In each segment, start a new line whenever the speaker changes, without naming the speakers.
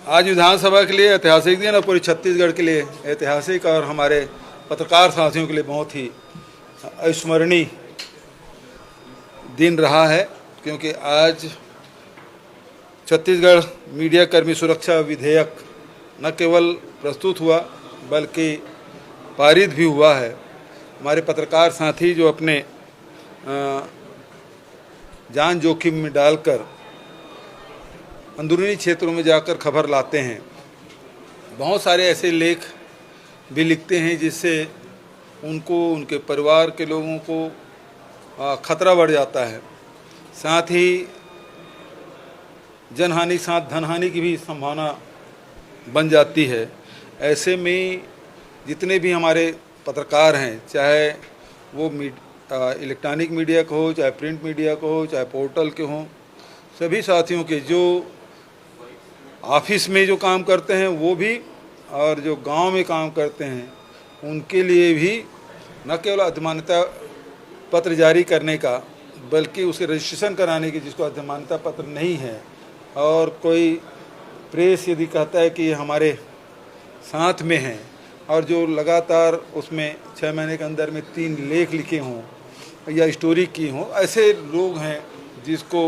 आज विधानसभा के लिए ऐतिहासिक दिन और पूरे छत्तीसगढ़ के लिए ऐतिहासिक और हमारे पत्रकार साथियों के लिए बहुत ही अविस्मरणीय दिन रहा है, क्योंकि आज छत्तीसगढ़ मीडिया कर्मी सुरक्षा विधेयक न केवल प्रस्तुत हुआ बल्कि पारित भी हुआ है। हमारे पत्रकार साथी जो अपने जान जोखिम में डालकर अंदरूनी क्षेत्रों में जाकर खबर लाते हैं, बहुत सारे ऐसे लेख भी लिखते हैं जिससे उनको, उनके परिवार के लोगों को खतरा बढ़ जाता है। साथ ही जनहानि साथ धनहानि की भी संभावना बन जाती है। ऐसे में जितने भी हमारे पत्रकार हैं, चाहे वो इलेक्ट्रॉनिक मीडिया को हो, चाहे प्रिंट मीडिया को हो, चाहे पोर्टल के हों, सभी साथियों के जो ऑफिस में जो काम करते हैं वो भी और जो गांव में काम करते हैं उनके लिए भी न केवल अधिमान्यता पत्र जारी करने का बल्कि उसे रजिस्ट्रेशन कराने की, जिसको अधिमान्यता पत्र नहीं है, और कोई प्रेस यदि कहता है कि ये हमारे साथ में है और जो लगातार उसमें 6 महीने के अंदर में 3 लेख लिखे हों या स्टोरी की हों, ऐसे लोग हैं जिसको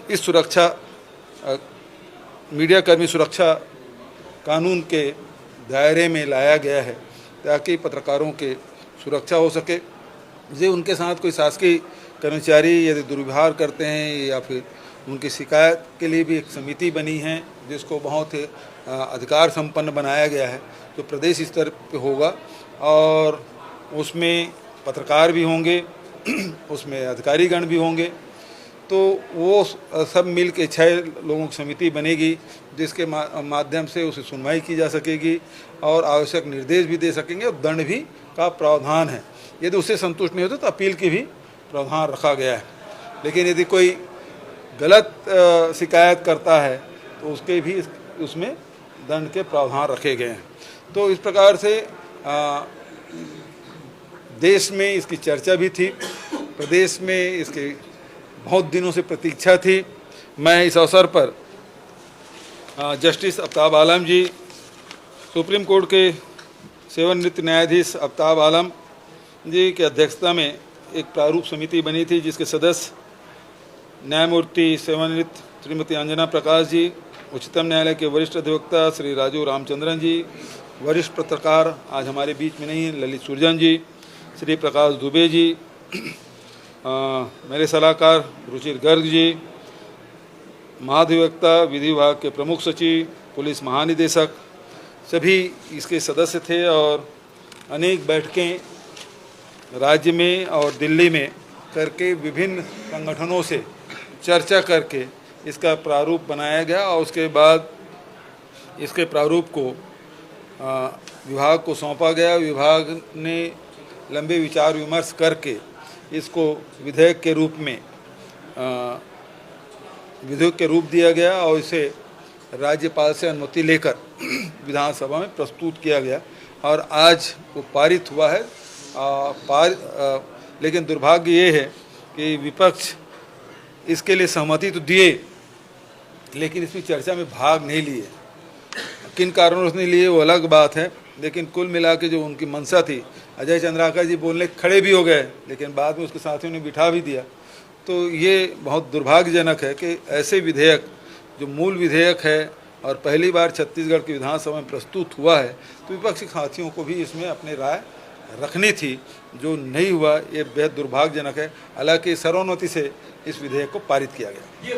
इस सुरक्षा मीडिया कर्मी सुरक्षा कानून के दायरे में लाया गया है ताकि पत्रकारों के सुरक्षा हो सके। जे उनके साथ कोई शासकीय कर्मचारी यदि दुर्व्यवहार करते हैं या फिर उनकी शिकायत के लिए भी एक समिति बनी है जिसको बहुत अधिकार संपन्न बनाया गया है, जो प्रदेश स्तर पे होगा और उसमें पत्रकार भी होंगे, उसमें अधिकारीगण भी होंगे। तो वो सब मिल के 6 लोगों की समिति बनेगी जिसके माध्यम से उसे सुनवाई की जा सकेगी और आवश्यक निर्देश भी दे सकेंगे और दंड भी का प्रावधान है। यदि उससे संतुष्ट नहीं होता तो अपील की भी प्रावधान रखा गया है। लेकिन यदि कोई गलत शिकायत करता है तो उसके भी उसमें दंड के प्रावधान रखे गए हैं। तो इस प्रकार से देश में इसकी चर्चा भी थी, प्रदेश में इसके बहुत दिनों से प्रतीक्षा थी। मैं इस अवसर पर जस्टिस आफ्ताब आलम जी, सुप्रीम कोर्ट के सेवानिवृत्त न्यायाधीश आफ्ताब आलम जी की अध्यक्षता में एक प्रारूप समिति बनी थी जिसके सदस्य न्यायमूर्ति सेवानिवृत्त श्रीमती अंजना प्रकाश जी, उच्चतम न्यायालय के वरिष्ठ अधिवक्ता श्री राजू रामचंद्रन जी, वरिष्ठ पत्रकार आज हमारे बीच में नहीं हैं ललित सुरजन जी, श्री प्रकाश दुबे जी, मेरे सलाहकार रुचिर गर्ग जी, महाधिवक्ता विधि विभाग के प्रमुख सचिव, पुलिस महानिदेशक, सभी इसके सदस्य थे और अनेक बैठकें राज्य में और दिल्ली में करके विभिन्न संगठनों से चर्चा करके इसका प्रारूप बनाया गया और उसके बाद इसके प्रारूप को विभाग को सौंपा गया। विभाग ने लंबे विचार विमर्श करके इसको विधेयक के रूप में विधेयक के रूप दिया गया और इसे राज्यपाल से अनुमति लेकर विधानसभा में प्रस्तुत किया गया और आज वो पारित हुआ है। लेकिन दुर्भाग्य ये है कि विपक्ष इसके लिए सहमति तो दिए लेकिन इसमें चर्चा में भाग नहीं लिए। किन कारणों से नहीं लिए वो अलग बात है, लेकिन कुल मिला के जो उनकी मंशा थी, अजय चंद्राकर जी बोलने खड़े भी हो गए लेकिन बाद में उसके साथियों ने बिठा भी दिया। तो ये बहुत दुर्भाग्यजनक है कि ऐसे विधेयक जो मूल विधेयक है और पहली बार छत्तीसगढ़ की विधानसभा में प्रस्तुत हुआ है तो विपक्षी साथियों को भी इसमें अपनी राय रखनी थी, जो नहीं हुआ। ये बेहद दुर्भाग्यजनक है। हालांकि सर्वोन्नति से इस विधेयक को पारित किया गया।